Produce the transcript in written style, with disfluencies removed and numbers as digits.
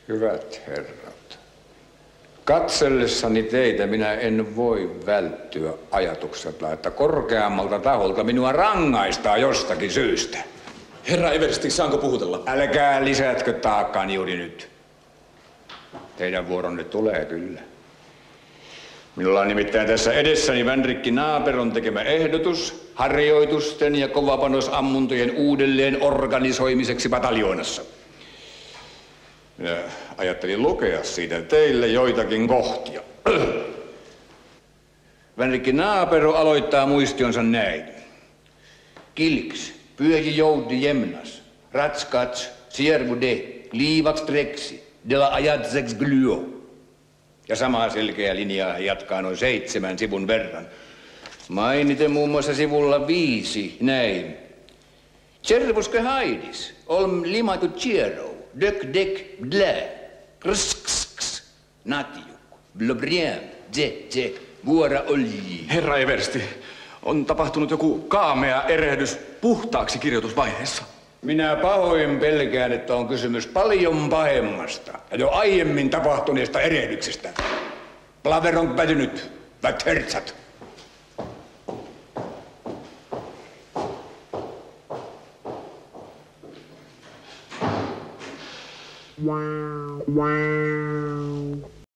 Hyvät herrat, katsellessani teitä minä en voi välttyä ajatukselta, että korkeammalta taholta minua rangaistaan jostakin syystä. Herra Eversti, saanko puhutella? Älkää lisätkö taakkaan juuri nyt. Teidän vuoronne tulee kyllä. Minulla on nimittäin tässä edessäni Vänrikki Naaperon tekemä ehdotus harjoitusten ja kovapanosammuntojen uudelleen organisoimiseksi pataljoonassa. Minä ajattelin lukea siitä teille joitakin kohtia. Vänrikki Naapero aloittaa muistionsa näin. Kilks, pyöji joudi jemnas, ratskats, siervude, liivaks treksi, dela ajatseks glyo. Ja samaa selkeä linjaa jatkaa noin 7 sivun verran. Mainiten muun muassa sivulla 5 näin. Tservuske haidis, olm limatu tjero, dök dek blä, krskskks, natjuk, blobrien, dje, vuora olji. Herra Eversti, on tapahtunut joku kaamea erehdys puhtaaksi kirjoitusvaiheessa. Minä pahoin pelkään, että on kysymys paljon pahemmasta ja jo aiemmin tapahtuneesta erehdyksestä. Plaver on päätynyt, vät hertsat. Wow.